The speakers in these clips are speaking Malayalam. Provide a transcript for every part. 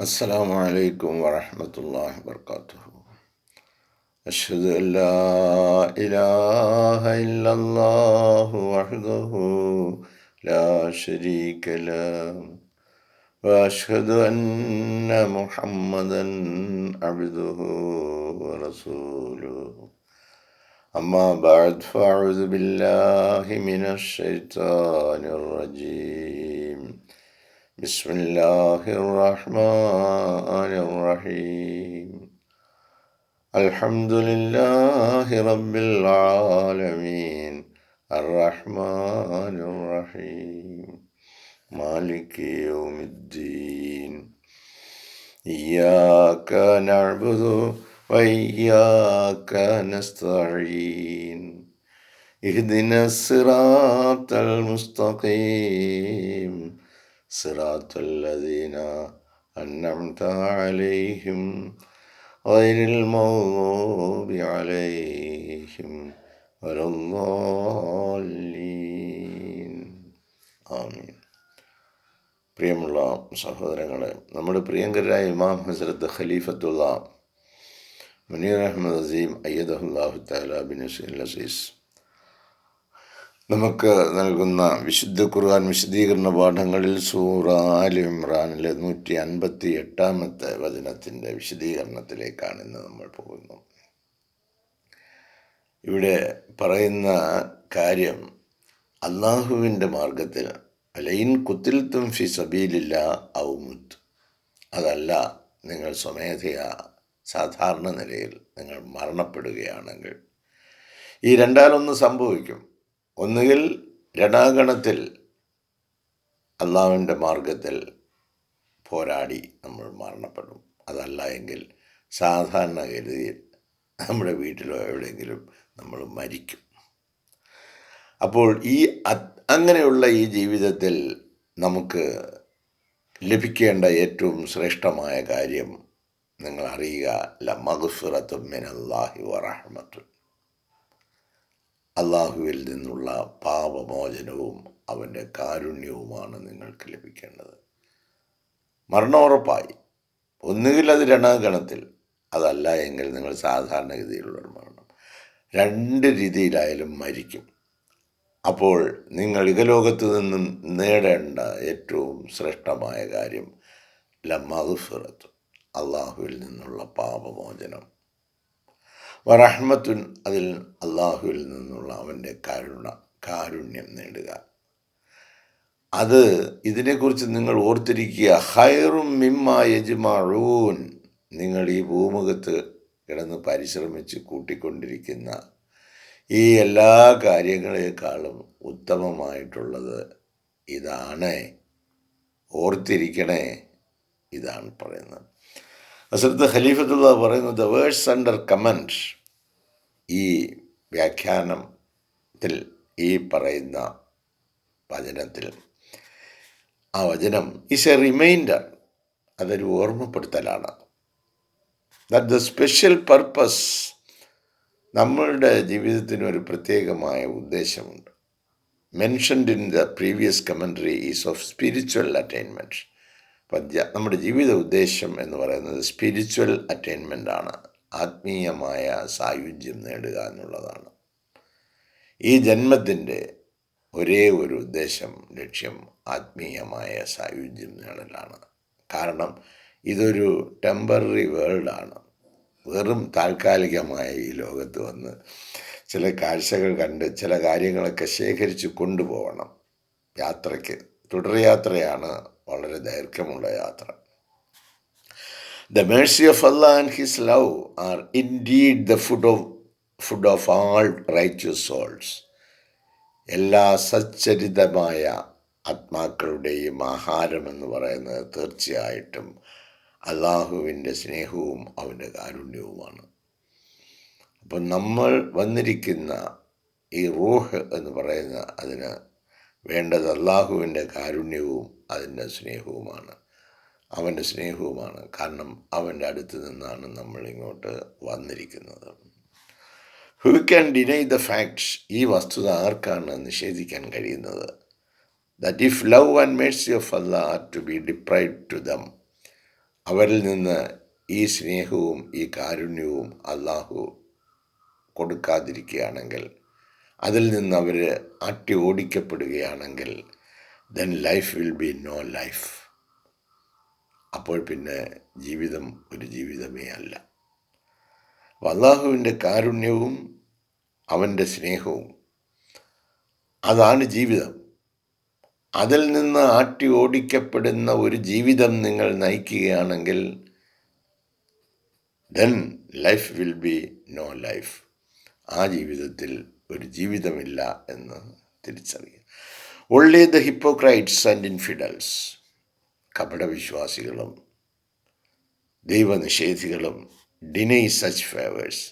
السلام عليكم ورحمة الله وبركاته. أشهد أن لا إله إلا الله وحده لا شريك له وأشهد أن محمدا عبده ورسوله. أما بعد فأعوذ بالله من الشيطان الرجيم. بسم الله الرحمن الرحيم. الحمد لله رب العالمين الرحمن الرحيم مالك يوم الدين. إياك نعبد وإياك نستعين. اهدنا الصراط المستقيم صراط الذين أنعمت عليهم غير المغضوب عليهم ولا الضالين. ആമീൻ. പ്രിയമുള്ള സഹോദരങ്ങളെ, നമ്മുടെ പ്രിയങ്കരായ ഇമാം ഹസ്രത്ത് ഖലീഫത്തുള്ള മുനീർ അഹമ്മദ് അസീം അയ്യദഹുല്ലാഹു തആല ബിനസ്രിൽ അസീസ് നമുക്ക് നൽകുന്ന വിശുദ്ധ ഖുർആൻ വിശദീകരണ പാഠങ്ങളിൽ സൂറ ആൽ ഇമ്രാനിലെ 158 വചനത്തിൻ്റെ വിശദീകരണത്തിലേക്കാണ് ഇന്ന് നമ്മൾ പോകുന്നത്. ഇവിടെ പറയുന്ന കാര്യം അള്ളാഹുവിൻ്റെ മാർഗത്തിൽ ലൈൻ കുത്തിൽത്തും ഫി സബീലില്ലാ ഔ മുത്ത്, അതല്ല നിങ്ങൾ സ്വമേധയാ സാധാരണ നിലയിൽ നിങ്ങൾ മരണപ്പെടുകയാണെങ്കിൽ ഈ രണ്ടാലൊന്ന് സംഭവിക്കും. ഒന്നുകിൽ രണാങ്കണത്തിൽ അള്ളാഹുവിൻ്റെ മാർഗത്തിൽ പോരാടി നമ്മൾ മരണപ്പെടും, അതല്ല എങ്കിൽ സാധാരണഗതിയിൽ നമ്മുടെ വീട്ടിലോ എവിടെയെങ്കിലും നമ്മൾ മരിക്കും. അപ്പോൾ അങ്ങനെയുള്ള ഈ ജീവിതത്തിൽ നമുക്ക് ലഭിക്കേണ്ട ഏറ്റവും ശ്രേഷ്ഠമായ കാര്യം നിങ്ങൾ അറിയുക, ലമഗ്ഫിറത്തും മിനല്ലാഹി വറഹ്മത്തുൻ, അള്ളാഹുവിൽ നിന്നുള്ള പാപമോചനവും അവൻ്റെ കാരുണ്യവുമാണ് നിങ്ങൾക്ക് ലഭിക്കേണ്ടത്. മരണം ഉറപ്പായി. ഒന്നുകിൽ അത് രണാങ്കണത്തിൽ, അതല്ല എങ്കിൽ നിങ്ങൾ സാധാരണഗതിയിലുള്ള മരണം. രണ്ട് രീതിയിലായാലും മരിക്കും. അപ്പോൾ നിങ്ങൾ ഇഹലോകത്ത് നിന്നും നേടേണ്ട ഏറ്റവും ശ്രേഷ്ഠമായ കാര്യം ലമഗ്ഫിറത്ത്, അള്ളാഹുവിൽ നിന്നുള്ള പാപമോചനം, വറഹ്മത്തുൻ, അതിൽ അള്ളാഹുവിൽ നിന്നുള്ള അവൻ്റെ കാരുണ്യം നേടുക. ഇതിനെക്കുറിച്ച് നിങ്ങൾ ഓർത്തിരിക്കുക. ഖൈറും മിമ്മാ യജ്മഊൻ, നിങ്ങൾ ഈ ഭൂമുഖത്ത് കിടന്ന് പരിശ്രമിച്ച് കൂട്ടിക്കൊണ്ടിരിക്കുന്ന ഈ എല്ലാ കാര്യങ്ങളെക്കാളും ഉത്തമമായിട്ടുള്ളത് ഇതാണ്. ഓർത്തിരിക്കണേ, ഇതാണ് പറയുന്നത്. ഹസ്രത്ത് ഖലീഫത്തുള്ള പറയുന്നത്, ദ വേഴ്സ് അണ്ടർ കമൻറ്റ്, ഈ വ്യാഖ്യാനത്തിൽ ഈ പറയുന്ന വചനത്തിൽ ആ വചനം ഈസ് എ റിമൈൻഡർ, അതൊരു ഓർമ്മപ്പെടുത്തലാണ്. ദാറ്റ് ദ സ്പെഷ്യൽ പർപ്പസ്, നമ്മളുടെ ജീവിതത്തിന് ഒരു പ്രത്യേകമായ ഉദ്ദേശമുണ്ട്. Mentioned in the previous commentary is of spiritual attainment. നമ്മുടെ ജീവിത ഉദ്ദേശം എന്ന് പറയുന്നത് സ്പിരിച്വൽ അറ്റൈൻമെൻ്റ് ആണ്, ആത്മീയമായ സായുജ്യം നേടുക എന്നുള്ളതാണ്. ഈ ജന്മത്തിൻ്റെ ഒരേ ഒരു ഉദ്ദേശം, ലക്ഷ്യം ആത്മീയമായ സായുജ്യം നേടലാണ്. കാരണം ഇതൊരു ടെമ്പററി വേൾഡാണ്. വെറും താൽക്കാലികമായ ഈ ലോകത്ത് വന്ന് ചില കാഴ്ചകൾ കണ്ട് ചില കാര്യങ്ങളൊക്കെ ശേഖരിച്ച് കൊണ്ടുപോകണം. യാത്രയ്ക്ക് തുടർയാത്രയാണ് വളരെ ദൈർഘ്യമുള്ള യാത്ര. The mercy of Allah and His love are indeed the food of all righteous souls. എല്ലാ സച്ചരിതമായ ആത്മാക്കളുടെയും ആഹാരമെന്ന് പറയുന്നത് തീർച്ചയായിട്ടും അള്ളാഹുവിൻ്റെ സ്നേഹവും അവൻ്റെ കാരുണ്യവുമാണ്. അപ്പം നമ്മൾ വന്നിരിക്കുന്ന ഈ റൂഹ് എന്ന് പറയുന്ന അതിന് വേണ്ടത് അള്ളാഹുവിൻ്റെ കാരുണ്യവും അതിൻ്റെ സ്നേഹവുമാണ്, അവൻ്റെ സ്നേഹവുമാണ്. കാരണം അവൻ്റെ അടുത്ത് നിന്നാണ് നമ്മൾ ഇങ്ങോട്ട് വന്നിരിക്കുന്നത്. Who can deny the facts, ഈ വസ്തുത ആർക്കാണ് നിഷേധിക്കാൻ കഴിയുന്നത്? that if love and mercy of Allah are to be deprived to them, അവരിൽ നിന്ന് ഈ സ്നേഹവും ഈ കാരുണ്യവും അള്ളാഹു കൊടുക്കാതിരിക്കുകയാണെങ്കിൽ, അതിൽ നിന്ന് അവർ ആട്ടി ഓടിക്കപ്പെടുകയാണെങ്കിൽ, then life will be no life. അപ്പോൾ പിന്നെ ജീവിതം ഒരു ജീവിതമേ അല്ല. അള്ളാഹുവിൻ്റെ കാരുണ്യവും അവൻ്റെ സ്നേഹവും അതാണ് ജീവിതം. അതിൽ നിന്ന് ആട്ടി ഓടിക്കപ്പെടുന്ന ഒരു ജീവിതം നിങ്ങൾ നയിക്കുകയാണെങ്കിൽ, then life will be no life. ആ ജീവിതത്തിൽ ഒരു ജീവിതമില്ല എന്ന് തിരിച്ചറിയുക. Only the hypocrites and infidels, കപടവിശ്വാസികളും ദൈവനിഷേധികളും ഡിനൈ സച്ച് ഫേവേഴ്സ്,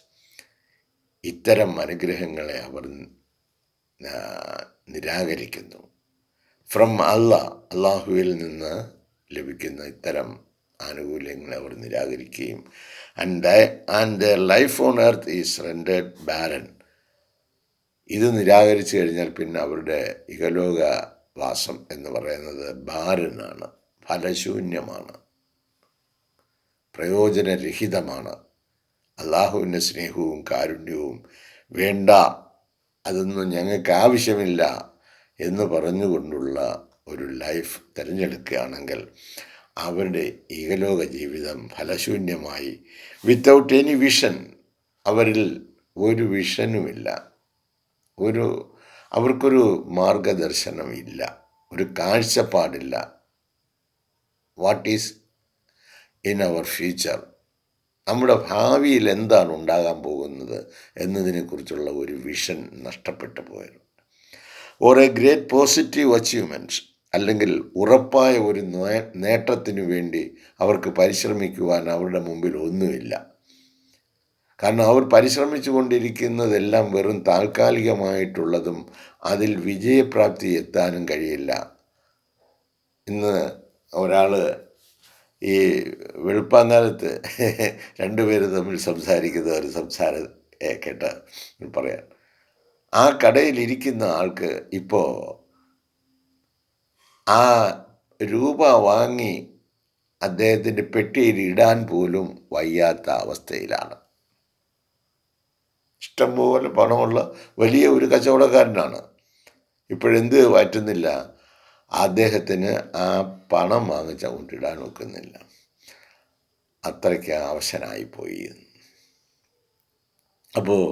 ഇത്തരം അനുഗ്രഹങ്ങളെ അവർ നിരാകരിക്കുന്നു. ഫ്രം അള്ളാഹുവിൽ നിന്ന് ലഭിക്കുന്ന ഇത്തരം ആനുകൂല്യങ്ങളെ അവർ നിരാകരിക്കുകയും and their life on earth is rendered barren. ഇത് നിരാകരിച്ചു കഴിഞ്ഞാൽ പിന്നെ അവരുടെ ഇഹലോകവാസം എന്ന് പറയുന്നത് ബാരനാണ്, ഫലശൂന്യമാണ്, പ്രയോജനരഹിതമാണ്. അള്ളാഹുവിൻ്റെ സ്നേഹവും കാരുണ്യവും വേണ്ട, അതൊന്നും ഞങ്ങൾക്ക് ആവശ്യമില്ല എന്ന് പറഞ്ഞുകൊണ്ടുള്ള ഒരു ലൈഫ് തിരഞ്ഞെടുക്കുകയാണെങ്കിൽ അവരുടെ ഇഹലോക ജീവിതം ഫലശൂന്യമായി, വിത്തൗട്ട് എനി വിഷൻ. അവരിൽ ഒരു വിഷനുമില്ല, അവർക്കൊരു മാർഗദർശനമില്ല, ഒരു കാഴ്ചപ്പാടില്ല. What is in our future, നമ്മുടെ ഭാവിയിൽ എന്താണ് ഉണ്ടാകാൻ പോകുന്നത് എന്നതിനെക്കുറിച്ചുള്ള ഒരു വിഷൻ നഷ്ടപ്പെട്ടു പോയിരുന്നു. Or A great positive achievements, അല്ലെങ്കിൽ ഉറപ്പായ ഒരു നേട്ടത്തിനു വേണ്ടി അവർക്ക് പരിശ്രമിക്കുവാൻ അവരുടെ മുമ്പിൽ ഒന്നുമില്ല. കാരണം അവർ പരിശ്രമിച്ചു കൊണ്ടിരിക്കുന്നതെല്ലാം വെറും താൽക്കാലികമായിട്ടുള്ളതും അതിൽ വിജയപ്രാപ്തി എത്താനും കഴിയില്ല. ഇന്ന് ഒരാൾ ഈ വെളുപ്പാങ്കാലത്ത് രണ്ടുപേര് തമ്മിൽ സംസാരിക്കുന്ന ഒരു സംസാരം കേട്ട പറയാം. ആ കടയിലിരിക്കുന്ന ആൾക്ക് ഇപ്പോൾ ആ രൂപ വാങ്ങി അദ്ദേഹത്തിൻ്റെ പെട്ടിയിൽ ഇടാൻ പോലും വയ്യാത്ത അവസ്ഥയിലാണ്. ഇഷ്ടംപോലെ പണമുള്ള വലിയ ഒരു കച്ചവടക്കാരനാണ്. ഇപ്പോഴെന്ത് പറ്റുന്നില്ല, അദ്ദേഹത്തിന് ആ പണം വാങ്ങിച്ച കൊണ്ടിടാൻ ഒക്കുന്നില്ല, അത്രയ്ക്ക് അവശനായിപ്പോയി. അപ്പോൾ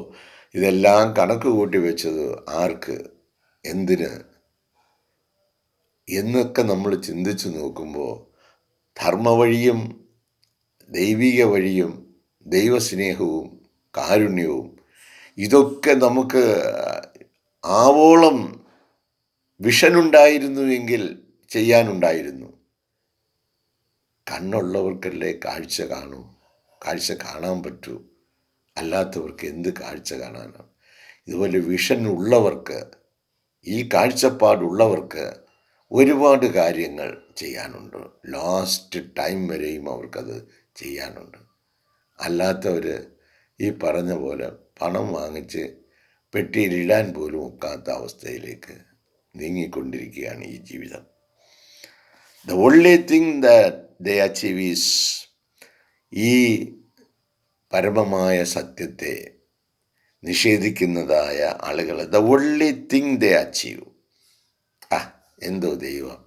ഇതെല്ലാം കണക്ക് കൂട്ടി വെച്ചത് ആർക്ക്, എന്തിന് എന്നൊക്കെ നമ്മൾ ചിന്തിച്ചു നോക്കുമ്പോൾ ധർമ്മവഴിയും ദൈവിക വഴിയും ദൈവസ്നേഹവും കാരുണ്യവും ഇതൊക്കെ നമുക്ക് ആവോളം വിഷനുണ്ടായിരുന്നുവെങ്കിൽ ചെയ്യാനുണ്ടായിരുന്നു. കണ്ണുള്ളവർക്കല്ലേ കാഴ്ച കാണൂ, കാഴ്ച കാണാൻ പറ്റൂ, അല്ലാത്തവർക്ക് എന്ത് കാഴ്ച കാണാനാണ്? ഇതുപോലെ വിഷൻ ഉള്ളവർക്ക്, ഈ കാഴ്ചപ്പാടുള്ളവർക്ക് ഒരുപാട് കാര്യങ്ങൾ ചെയ്യാനുണ്ട്. ലാസ്റ്റ് ടൈം വരെയും അവർക്കത് ചെയ്യാനുണ്ട്. അല്ലാത്തവർ ഈ പറഞ്ഞ പോലെ പണം വാങ്ങിച്ച് പെട്ടിയിലിടാൻ പോലും ഒക്കാത്ത അവസ്ഥയിലേക്ക് നീങ്ങിക്കൊണ്ടിരിക്കുകയാണ് ഈ ജീവിതം. The only thing that they achieve is, ഈ പരമമായ സത്യത്തെ നിഷേധിക്കുന്നതായ ആളുകൾ, the only thing they achieve, എന്തോ ദൈവം,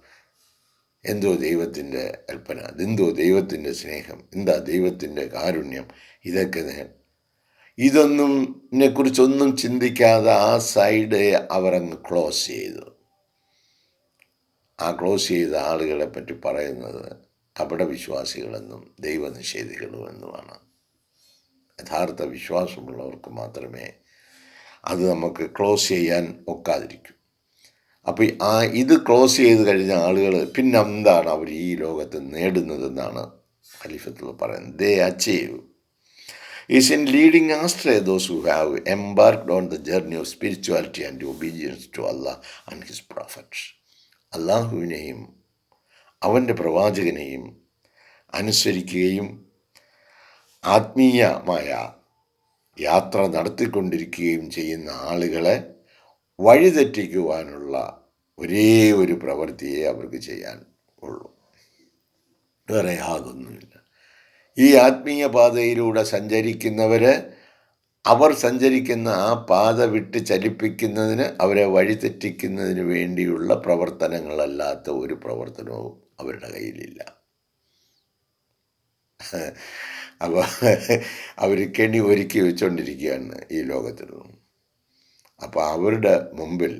എന്തോ ദൈവത്തിൻ്റെ കൽപ്പന, എന്തോ ദൈവത്തിൻ്റെ സ്നേഹം, എന്താ ദൈവത്തിൻ്റെ കാരുണ്യം, ഇതൊന്നിനെക്കുറിച്ചൊന്നും ചിന്തിക്കാതെ ആ സൈഡ് അവരങ്ങ് ക്ലോസ് ചെയ്തു. ആ ക്ലോസ് ചെയ്ത ആളുകളെ പറ്റി പറയുന്നത് കപടവിശ്വാസികളെന്നും ദൈവനിഷേധികളുമെന്നുമാണ്. യഥാർത്ഥ വിശ്വാസമുള്ളവർക്ക് മാത്രമേ അത് നമുക്ക് ക്ലോസ് ചെയ്യാൻ ഒക്കാതിരിക്കൂ. അപ്പോൾ ഇത് ക്ലോസ് ചെയ്ത് കഴിഞ്ഞ ആളുകൾ പിന്നെ എന്താണ് അവർ ഈ ലോകത്ത് നേടുന്നതെന്നാണ് ഖലീഫത്തുള്ള പറയുന്നത്. ദേ achieve is in leading astray those who have embarked on the journey of spirituality and obedience to Allah and His prophets. അള്ളാഹുവിനെയും അവൻ്റെ പ്രവാചകനെയും അനുസരിക്കുകയും ആത്മീയമായ യാത്ര നടത്തിക്കൊണ്ടിരിക്കുകയും ചെയ്യുന്ന ആളുകളെ വഴിതെറ്റിക്കുവാനുള്ള ഒരേ ഒരു പ്രവൃത്തിയെ അവർക്ക് ചെയ്യാൻ ഉള്ളൂ, വേറെ യാതൊന്നുമില്ല. ഈ ആത്മീയ പാതയിലൂടെ സഞ്ചരിക്കുന്നവർ അവർ സഞ്ചരിക്കുന്ന ആ പാത വിട്ട് ചലിപ്പിക്കുന്നതിന്, അവരെ വഴിതെറ്റിക്കുന്നതിന് വേണ്ടിയുള്ള പ്രവർത്തനങ്ങളല്ലാത്ത ഒരു പ്രവർത്തനവും അവരുടെ കയ്യിലില്ല. അപ്പോൾ അവർ കെണി ഒരുക്കി വെച്ചുകൊണ്ടിരിക്കുകയാണ് ഈ ലോകത്തിൽ. അപ്പോൾ അവരുടെ മുമ്പിൽ,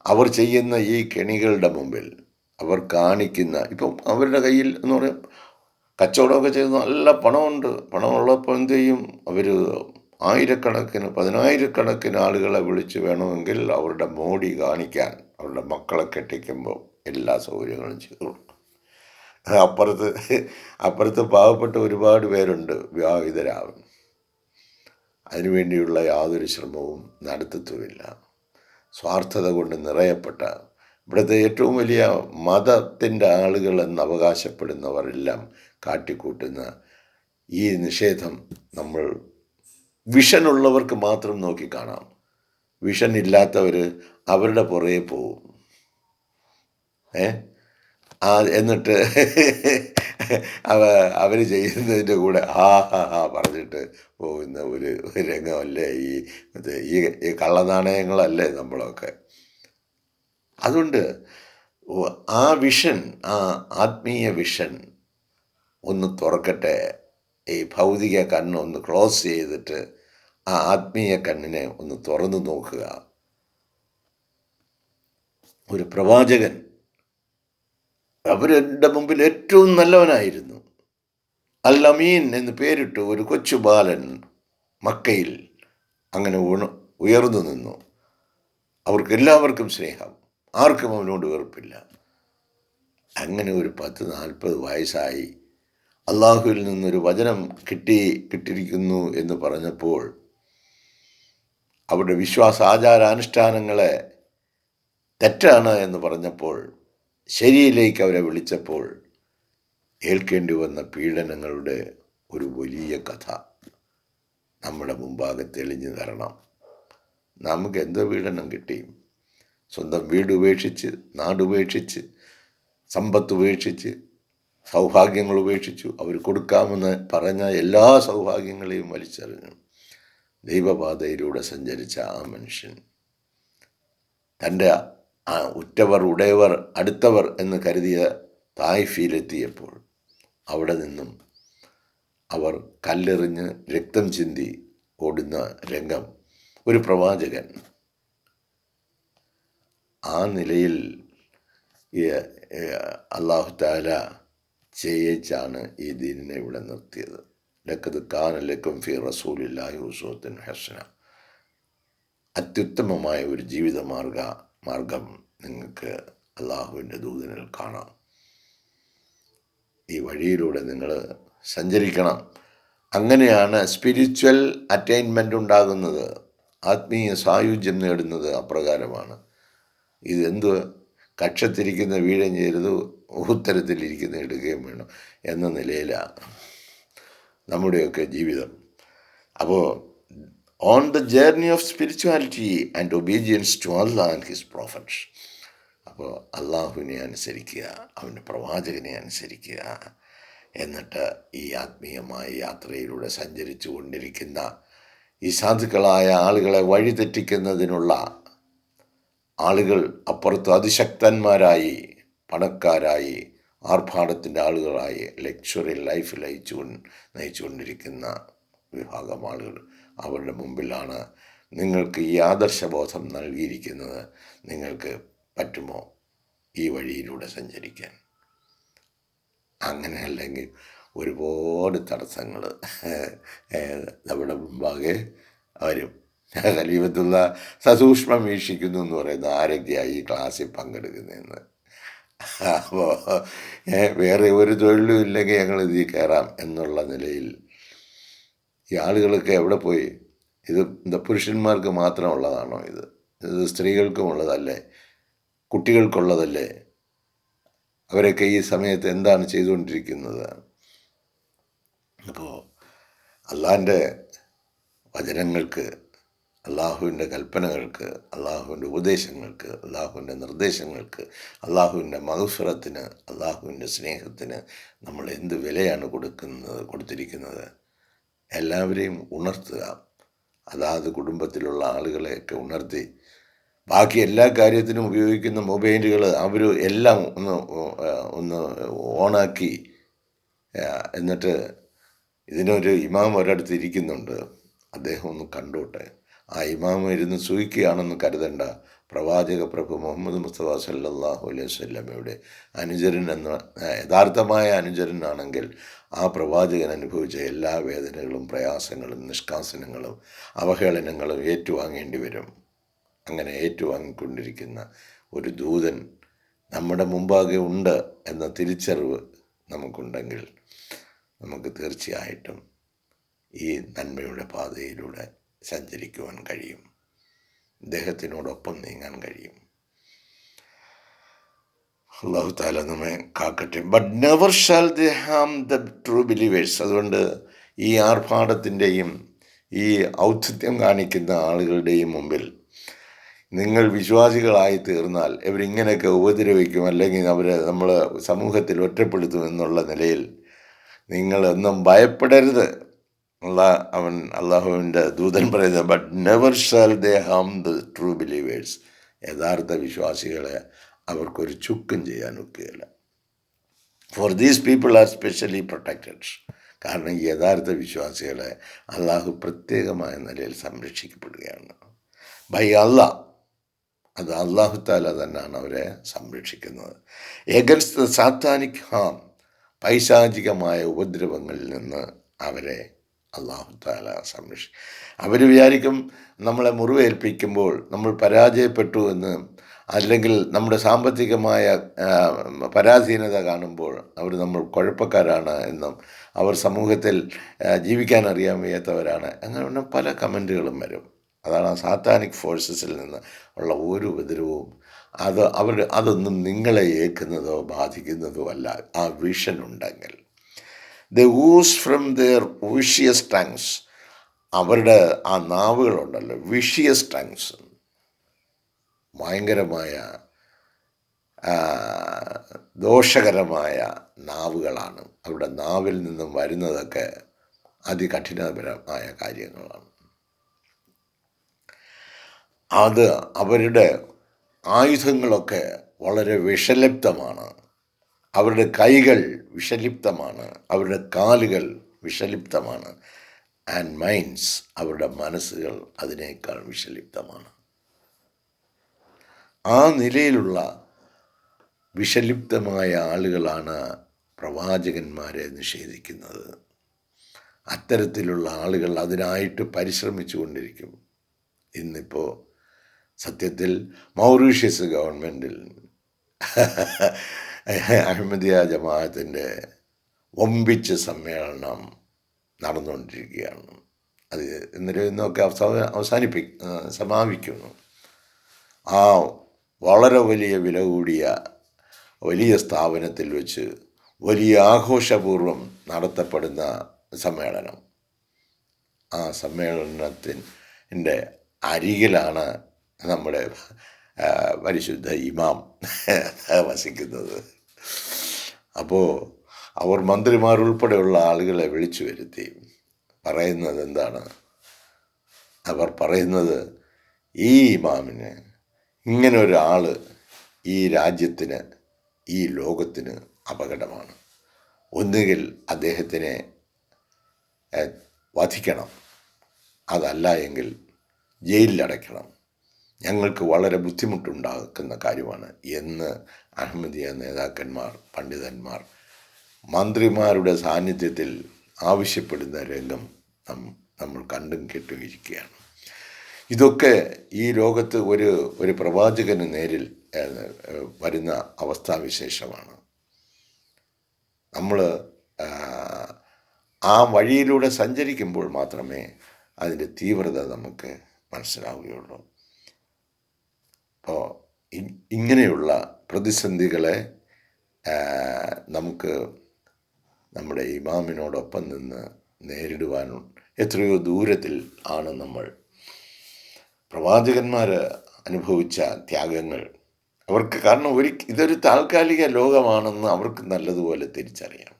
അവർ ചെയ്യുന്ന ഈ കെണികളുടെ മുമ്പിൽ, അവർ കാണിക്കുന്ന, ഇപ്പം അവരുടെ കയ്യിൽ എന്ന് പറയും കച്ചവടമൊക്കെ ചെയ്ത് നല്ല പണമുണ്ട്. പണമുള്ളപ്പോൾ എന്ത് ചെയ്യും? അവർ ആയിരക്കണക്കിന് 10,000-കണക്കിന് ആളുകളെ വിളിച്ച് വേണമെങ്കിൽ അവരുടെ മോടി കാണിക്കാൻ അവരുടെ മക്കളെ കെട്ടിക്കുമ്പോൾ എല്ലാ സൗകര്യങ്ങളും ചെയ്തു. അപ്പുറത്ത് പാവപ്പെട്ട ഒരുപാട് പേരുണ്ട് വിവാഹിതരാകും. അതിനുവേണ്ടിയുള്ള യാതൊരു ശ്രമവും നടത്തത്തുമില്ല. സ്വാർത്ഥത കൊണ്ട് നിറയപ്പെട്ട ഇവിടുത്തെ ഏറ്റവും വലിയ മതത്തിൻ്റെ ആളുകൾ എന്ന് അവകാശപ്പെടുന്നവരെല്ലാം കാട്ടിക്കൂട്ടുന്ന ഈ നിഷേധം നമ്മൾ വിഷനുള്ളവർക്ക് മാത്രം നോക്കി കാണാം. വിഷൻ ഇല്ലാത്തവർ അവരുടെ പുറകെ പോവും. എന്നിട്ട് അവർ ചെയ്യുന്നതിൻ്റെ കൂടെ പറഞ്ഞിട്ട് പോകുന്ന ഒരു രംഗമല്ലേ ഈ കള്ളനാണയങ്ങളല്ലേ നമ്മളൊക്കെ. അതുകൊണ്ട് ആ വിഷൻ, ആ ആത്മീയ വിഷൻ ഒന്ന് തുറക്കട്ടെ. ഈ ഭൗതിക കണ്ണൊന്ന് ക്ലോസ് ചെയ്തിട്ട് ആ ആത്മീയ കണ്ണിനെ ഒന്ന് തുറന്നു നോക്കുക. ഒരു പ്രവാചകൻ അവരുടെ മുമ്പിൽ ഏറ്റവും നല്ലവനായിരുന്നു. അൽ അമീൻ എന്ന് പേരിട്ടു ഒരു കൊച്ചു ബാലൻ മക്കയിൽ അങ്ങനെ ഉയർന്നു നിന്നു. അവർക്കെല്ലാവർക്കും സ്നേഹം, ആർക്കും അവനോട് വെറുപ്പില്ല. അങ്ങനെ ഒരു 10-40 വയസ്സായി അള്ളാഹുവിൽ നിന്നൊരു വചനം കിട്ടിയിരിക്കുന്നു എന്ന് പറഞ്ഞപ്പോൾ, അവരുടെ വിശ്വാസ ആചാരാനുഷ്ഠാനങ്ങളെ തെറ്റാണ് എന്ന് പറഞ്ഞപ്പോൾ, ശരിയിലേക്ക് അവരെ വിളിച്ചപ്പോൾ ഏൽക്കേണ്ടി വന്ന പീഡനങ്ങളുടെ ഒരു വലിയ കഥ നമ്മുടെ മുമ്പാകെ തെളിഞ്ഞു തരണം. നമുക്ക് എന്ത് പീഡനം കിട്ടി? സ്വന്തം വീട് ഉപേക്ഷിച്ച്, നാടുപേക്ഷിച്ച്, സമ്പത്ത് ഉപേക്ഷിച്ച്, സൗഭാഗ്യങ്ങൾ ഉപേക്ഷിച്ചു. അവർ കൊടുക്കാമെന്ന് പറഞ്ഞ എല്ലാ സൗഭാഗ്യങ്ങളെയും വലിച്ചെറിഞ്ഞു. ദൈവപാതയിലൂടെ സഞ്ചരിച്ച ആ മനുഷ്യൻ തൻ്റെ ഉറ്റവർ, ഉടയവർ, അടുത്തവർ എന്ന് കരുതിയ തായിഫിലെത്തിയപ്പോൾ അവിടെ നിന്നും അവർ കല്ലെറിഞ്ഞ് രക്തം ചിന്തി ഓടുന്ന രംഗം ഒരു പ്രവാചകൻ ആ നിലയിൽ അല്ലാഹു തആല ചെയ്യിച്ചാണ് ഈ ദീനിനെ ഇവിടെ നിർത്തിയത്. ലഖദ് കാന ലക്കും ഫീ റസൂലില്ലാഹി ഉസ്വത്തുൻ ഹസന. അത്യുത്തമമായ ഒരു ജീവിത മാർഗം നിങ്ങൾക്ക് അള്ളാഹുവിൻ്റെ ദൂതനിൽ കാണാം. ഈ വഴിയിലൂടെ നിങ്ങൾ സഞ്ചരിക്കണം. അങ്ങനെയാണ് സ്പിരിച്വൽ അറ്റൈൻമെൻ്റ് ഉണ്ടാകുന്നത്. ആത്മീയ സായുജ്യം നേടുന്നത് അപ്രകാരമാണ്. ഇതെന്ത് കക്ഷത്തിരിക്കുന്ന വീഴം ചെയ്യരുത്, ഉത്തരത്തിലിരിക്കുന്ന ഇടുകയും വേണം എന്ന നിലയിലാണ് നമ്മുടെയൊക്കെ ജീവിതം. അപ്പോൾ on the journey of spirituality and obedience to Allah and his prophets. അപ്പോൾ അള്ളാഹുവിനെ അനുസരിക്കുക, അവൻ്റെ പ്രവാചകനെ അനുസരിക്കുക, എന്നിട്ട് ഈ ആത്മീയമായ യാത്രയിലൂടെ സഞ്ചരിച്ചു കൊണ്ടിരിക്കുന്ന ഈ സാധുക്കളായ ആളുകളെ വഴിതെറ്റിക്കുന്നതിനുള്ള ആളുകൾ അപ്പുറത്ത് അതിശക്തന്മാരായി, പണക്കാരായി, ആർഭാടത്തിൻ്റെ ആളുകളായി ലക്ഷറി ലൈഫ് നയിച്ചുകൊണ്ടിരിക്കുന്ന വിഭാഗം ആളുകൾ, അവരുടെ മുമ്പിലാണ് നിങ്ങൾക്ക് ഈ ആദർശബോധം നൽകിയിരിക്കുന്നത്. നിങ്ങൾക്ക് പറ്റുമോ ഈ വഴിയിലൂടെ സഞ്ചരിക്കാൻ? അങ്ങനെ അല്ലെങ്കിൽ ഒരുപാട് തടസ്സങ്ങൾ നമ്മുടെ മുമ്പാകെ വരും. ഖലീഫത്തുള്ള സസൂക്ഷ്മം വീക്ഷിക്കുന്നു എന്ന് പറയുന്ന ആരൊക്കെയായി ഈ ക്ലാസ്സിൽ പങ്കെടുക്കുന്നതെന്ന്. അപ്പോൾ വേറെ ഒരു തൊഴിലും ഇല്ലെങ്കിൽ ഞങ്ങൾ ഇതിൽ കയറാം എന്നുള്ള നിലയിൽ ഈ ആളുകളൊക്കെ എവിടെ പോയി? ഇത് എന്താ പുരുഷന്മാർക്ക് മാത്രമുള്ളതാണോ? ഇത് സ്ത്രീകൾക്കുമുള്ളതല്ലേ? കുട്ടികൾക്കുള്ളതല്ലേ? അവരൊക്കെ ഈ സമയത്ത് എന്താണ് ചെയ്തുകൊണ്ടിരിക്കുന്നത്? അപ്പോൾ അള്ളാൻ്റെ വചനങ്ങൾക്ക് അള്ളാഹുവിൻ്റെ കൽപ്പനകൾക്ക്, അള്ളാഹുവിൻ്റെ ഉപദേശങ്ങൾക്ക്, അള്ളാഹുവിൻ്റെ നിർദ്ദേശങ്ങൾക്ക്, അള്ളാഹുവിൻ്റെ മഗ്ഫിറത്തിന്, അള്ളാഹുവിൻ്റെ സ്നേഹത്തിന് നമ്മൾ എന്ത് വിലയാണ് കൊടുത്തിരിക്കുന്നത്. എല്ലാവരെയും ഉണർത്തുക, അതാത് കുടുംബത്തിലുള്ള ആളുകളെയൊക്കെ ഉണർത്തി, ബാക്കി എല്ലാ കാര്യത്തിനും ഉപയോഗിക്കുന്ന മൊബൈലുകൾ അവർ എല്ലാം ഒന്ന് ഓണാക്കി, എന്നിട്ട് ഇതിനൊരു ഇമാം ഒരിടത്ത് ഇരിക്കുന്നുണ്ട്, അദ്ദേഹം ഒന്ന് കണ്ടോട്ടെ. ആ ഇമാം ഇരുന്ന് സൂഹിക്കുകയാണെന്ന് കരുതണ്ട. പ്രവാചക പ്രഭു മുഹമ്മദ് മുസ്തഫ സല്ലല്ലാഹു അലൈഹി വസല്ലമയുടെ അനുചരൻ എന്ന യഥാർത്ഥമായ അനുചരനാണെങ്കിൽ ആ പ്രവാചകൻ അനുഭവിച്ച എല്ലാ വേദനകളും, പ്രയാസങ്ങളും, നിഷ്കാസനങ്ങളും, അവഹേളനങ്ങളും ഏറ്റുവാങ്ങേണ്ടി വരും. അങ്ങനെ ഏറ്റുവാങ്ങിക്കൊണ്ടിരിക്കുന്ന ഒരു ദൂതൻ നമ്മുടെ മുമ്പാകെ ഉണ്ട് എന്ന തിരിച്ചറിവ് നമുക്കുണ്ടെങ്കിൽ നമുക്ക് തീർച്ചയായിട്ടും ഈ നന്മയുടെ പാതയിലൂടെ സഞ്ചരിക്കുവാൻ കഴിയും, ഇദ്ദേഹത്തിനോടൊപ്പം നീങ്ങാൻ കഴിയും. അല്ലാഹു തആല നമ്മെ കാക്കട്ടെ. But never shall they harm the true believers. അതുകൊണ്ട് ഈ ആർഭാടത്തിൻ്റെയും ഈ ഔദ്ധത്യം കാണിക്കുന്ന ആളുകളുടെയും മുമ്പിൽ നിങ്ങൾ വിശ്വാസികളായി തീർന്നാൽ ഇവരിങ്ങനെയൊക്കെ ഉപദ്രവിക്കും, അല്ലെങ്കിൽ നമ്മൾ സമൂഹത്തിൽ ഒറ്റപ്പെടുത്തും എന്നുള്ള നിലയിൽ നിങ്ങളൊന്നും ഭയപ്പെടരുത്. അള്ളാഹുവിൻ്റെ ദൂതൻ പറയുന്നത്, but never shall they harm the true believers. യഥാർത്ഥ വിശ്വാസികളെ അവർക്കൊരു ചുക്കും ചെയ്യാൻ ഒക്കുകയില്ല. For these people are specially protected. കാരണം ഈ യഥാർത്ഥ വിശ്വാസികളെ അള്ളാഹു പ്രത്യേകമായ നിലയിൽ സംരക്ഷിക്കപ്പെടുകയാണ്. ബൈ അള്ളാഹ്. അത് അള്ളാഹു താല തന്നെയാണ് അവരെ സംരക്ഷിക്കുന്നത്. എഗൻസ്റ്റ് ദ സാത്താനിക് ഹാം, പൈശാചികമായ ഉപദ്രവങ്ങളിൽ നിന്ന് അവരെ അള്ളാഹു താല സംരക്ഷിക്കും. അവർ വിചാരിക്കും നമ്മളെ മുറിവേൽപ്പിക്കുമ്പോൾ നമ്മൾ പരാജയപ്പെട്ടു എന്ന്, അല്ലെങ്കിൽ നമ്മുടെ സാമ്പത്തികമായ പരാധീനത കാണുമ്പോൾ നമ്മൾ കുഴപ്പക്കാരാണ് എന്നും, അവർ സമൂഹത്തിൽ ജീവിക്കാൻ അറിയാൻ വയ്യാത്തവരാണ്, അങ്ങനെ പല കമൻറ്റുകളും വരും. അതാണ് ആ സാത്താനിക് ഫോഴ്സസിൽ നിന്ന് ഉള്ള ഒരു ഉപദ്രവവും. അതൊന്നും നിങ്ങളെ ഏൽക്കുന്നതോ ബാധിക്കുന്നതോ അല്ല. ആ വിഷൻ ഉണ്ടെങ്കിൽ ദേ ഊസ് ഫ്രം ദെയർ വിഷിയസ് ടങ്സ്. അവരുടെ ആ നാവുകളുണ്ടല്ലോ, വിഷിയസ് ടങ്സ്, ഭയങ്കരമായ ദോഷകരമായ നാവുകളാണ്. അവരുടെ നാവിൽ നിന്നും വരുന്നതൊക്കെ അതികഠിനപരമായ കാര്യങ്ങളാണ്. അത് അവരുടെ ആയുധങ്ങളൊക്കെ വളരെ വിഷലിപ്തമാണ്. അവരുടെ കൈകൾ വിഷലിപ്തമാണ്, അവരുടെ കാലുകൾ വിഷലിപ്തമാണ്. ആൻഡ് മൈൻഡ്സ്, അവരുടെ മനസ്സുകൾ അതിനേക്കാൾ വിഷലിപ്തമാണ്. ആ നിലയിലുള്ള വിഷലിപ്തമായ ആളുകളാണ് പ്രവാചകന്മാരെ നിഷേധിക്കുന്നത്. അത്തരത്തിലുള്ള ആളുകൾ അതിനായിട്ട് പരിശ്രമിച്ചു കൊണ്ടിരിക്കും. ഇന്നിപ്പോൾ സത്യത്തിൽ മൗറീഷ്യസ് ഗവൺമെൻറ്റിൽ അഹമ്മദിയ ജമാഅത്തിൻ്റെ വമ്പിച്ച സമ്മേളനം നടന്നുകൊണ്ടിരിക്കുകയാണ്. അത് ഇന്നൊക്കെ സമാപിക്കുന്നു. ആ വളരെ വലിയ വില കൂടിയ വലിയ സ്ഥാപനത്തിൽ വെച്ച് വലിയ ആഘോഷപൂർവ്വം നടത്തപ്പെടുന്ന സമ്മേളനം. ആ സമ്മേളനത്തിൻ്റെ അരികിലാണ് നമ്മുടെ പരിശുദ്ധ ഇമാം വസിക്കുന്നത്. അപ്പോൾ അവർ മന്ത്രിമാരുൾപ്പെടെയുള്ള ആളുകളെ വിളിച്ചു വരുത്തി പറയുന്നത് എന്താണ്? അവർ പറയുന്നത്, ഈ ഇമാമിന്, ഇങ്ങനെ ഒരാൾ ഈ രാജ്യത്തിന്, ഈ ലോകത്തിന് അപകടമാണ്. ഒന്നുകിൽ അദ്ദേഹത്തിനെ വധിക്കണം, അതല്ല എങ്കിൽ ജയിലിലടയ്ക്കണം. ഞങ്ങൾക്ക് വളരെ ബുദ്ധിമുട്ടുണ്ടാക്കുന്ന കാര്യമാണ് എന്ന് അഹമ്മദിയ നേതാക്കന്മാർ, പണ്ഡിതന്മാർ മന്ത്രിമാരുടെ സാന്നിധ്യത്തിൽ ആവശ്യപ്പെടുന്ന രംഗം നമ്മൾ കണ്ടും കേട്ടും ഇരിക്കുകയാണ്. ഇതൊക്കെ ഈ ലോകത്ത് ഒരു പ്രവാചകന് നേരിൽ വരുന്ന അവസ്ഥാവിശേഷമാണ്. നമ്മൾ ആ വഴിയിലൂടെ സഞ്ചരിക്കുമ്പോൾ മാത്രമേ അതിൻ്റെ തീവ്രത നമുക്ക് മനസ്സിലാവുകയുള്ളൂ. അപ്പോൾ ഇങ്ങനെയുള്ള പ്രതിസന്ധികളെ നമുക്ക് നമ്മുടെ ഇമാമിനോടൊപ്പം നിന്ന് നേരിടുവാനും എത്രയോ ദൂരത്തിൽ ആണ് നമ്മൾ. പ്രവാചകന്മാർ അനുഭവിച്ച ത്യാഗങ്ങൾ അവർക്ക്, കാരണം ഇതൊരു താൽക്കാലിക ലോകമാണെന്ന് അവർക്ക് നല്ലതുപോലെ തിരിച്ചറിയാം.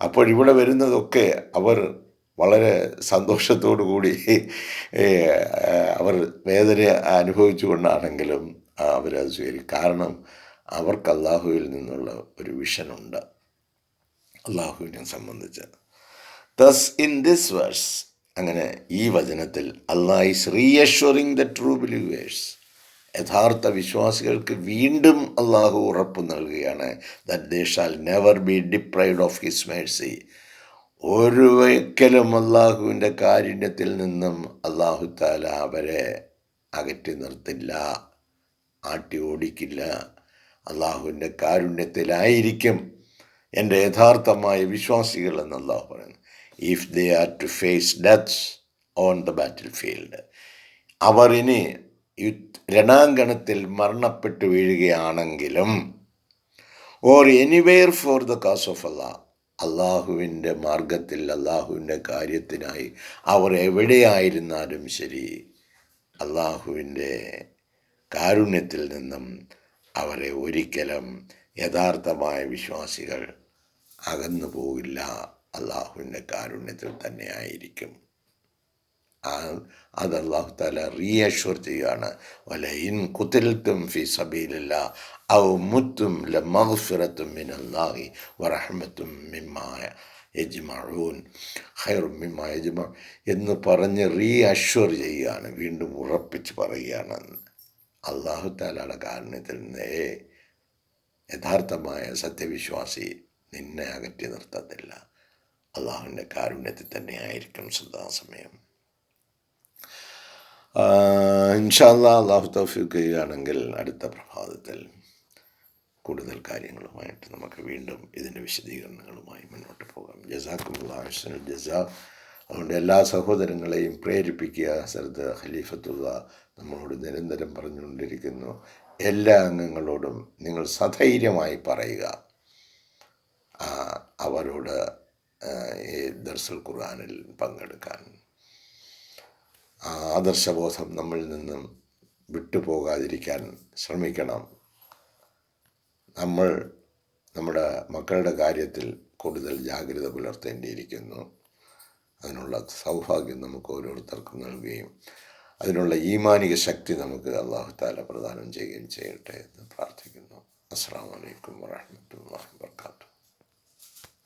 അപ്പോഴിവിടെ വരുന്നതൊക്കെ അവർ വളരെ സന്തോഷത്തോടു കൂടി അവർ വേദന അനുഭവിച്ചു കൊണ്ടാണെങ്കിലും അവരത് സ്വീകരിക്കും. കാരണം അവർക്ക് അള്ളാഹുവിൽ നിന്നുള്ള ഒരു വിഷനുണ്ട് അള്ളാഹുവിനെ സംബന്ധിച്ച്. Thus in this verse, അങ്ങനെ ഈ വചനത്തിൽ Allah is reassuring the true believers, യഥാർത്ഥ വിശ്വാസികൾക്ക് വീണ്ടും അള്ളാഹു ഉറപ്പ് നൽകുകയാണ്, that they shall never be deprived of his mercy. ഒരിക്കലും അള്ളാഹുവിൻ്റെ കാരുണ്യത്തിൽ നിന്നും അള്ളാഹു താല അവരെ അകറ്റി നിർത്തില്ല, ആട്ടി ഓടിക്കില്ല. അള്ളാഹുവിൻ്റെ കാരുണ്യത്തിലായിരിക്കും എൻ്റെ യഥാർത്ഥമായ വിശ്വാസികൾ എന്ന് അള്ളാഹു പറയുന്നു. If they are to face deaths on the battlefield, അവർ ഇനി രണാങ്കണത്തിൽ മരണപ്പെട്ടു വീഴുകയാണെങ്കിലും, or anywhere for the cause of Allah, അള്ളാഹുവിൻ്റെ മാർഗത്തിൽ അള്ളാഹുവിൻ്റെ കാര്യത്തിനായി അവർ എവിടെയായിരുന്നാലും ശരി, അള്ളാഹുവിൻ്റെ കാരുണ്യത്തിൽ നിന്നും അവരെ ഒരിക്കലും യഥാർത്ഥമായ വിശ്വാസികൾ അകന്നു പോകില്ല, അള്ളാഹുവിൻ്റെ കാരുണ്യത്തിൽ തന്നെ ആയിരിക്കും. അത് അള്ളാഹു താല റീഅഷ്വർ ചെയ്യുകയാണ്. വലഇൻ ഖുതിൽതും ഫീ സബീലില്ലാഹ് ഔ മുത്തും ലമഗ്ഫിറത്തും മിനല്ലാഹി വറഹ്മത്തും മിമ്മാ യജ്മഊൻ ഖൈറും മിമ്മാ യജ്മഊൻ എന്ന് പറഞ്ഞ് റീഅഷ്വർ ചെയ്യുകയാണ്, വീണ്ടും ഉറപ്പിച്ച് പറയുകയാണ്. അള്ളാഹു താലയുടെ കാരുണ്യത്തിൽ നിന്നേ യഥാർത്ഥമായ സത്യവിശ്വാസി നിന്നെ അകറ്റി നിർത്തത്തില്ല, അള്ളാഹുവിൻ്റെ കാരുണ്യത്തിൽ തന്നെ ആയിരിക്കും സദാസമയം. ഇൻഷാ അല്ലാഹ്, അള്ളാഹു തൗഫീഖ് ചെയ്യുകയാണെങ്കിൽ അടുത്ത പ്രഭാതത്തിൽ കൂടുതൽ കാര്യങ്ങളുമായിട്ട് നമുക്ക് വീണ്ടും ഇതിൻ്റെ വിശദീകരണങ്ങളുമായി മുന്നോട്ട് പോകാം. ജസാക്കുമുല്ലാഹു ഹുസ്നുൽ ജസാ. അതുകൊണ്ട് എല്ലാ സഹോദരങ്ങളെയും പ്രേരിപ്പിക്കുക. ഹസ്രത്ത് ഖലീഫത്തുള്ള നമ്മളോട് നിരന്തരം പറഞ്ഞുകൊണ്ടിരിക്കുന്നു, എല്ലാ അംഗങ്ങളോടും നിങ്ങൾ സധൈര്യമായി പറയുക അവരോട് ഈ ദർസുൽ ഖുർആനിൽ പങ്കെടുക്കാൻ. ആദർശബോധം നമ്മളിൽ നിന്നും വിട്ടുപോകാതിരിക്കാൻ ശ്രമിക്കണം. നമ്മൾ നമ്മുടെ മക്കളുടെ കാര്യത്തിൽ കൂടുതൽ ജാഗ്രത പുലർത്തേണ്ടിയിരിക്കുന്നു. അതിനുള്ള സൗഭാഗ്യം നമുക്ക് ഓരോരുത്തർക്കും നൽകുകയും അതിനുള്ള ഈമാനിക ശക്തി നമുക്ക് അല്ലാഹു തആല പ്രദാനം ചെയ്യുകയും ചെയ്യട്ടെ എന്ന് പ്രാർത്ഥിക്കുന്നു. അസ്സലാമു അലൈക്കും വറഹ്മത്തുള്ളാഹി വബറകാതുഹു.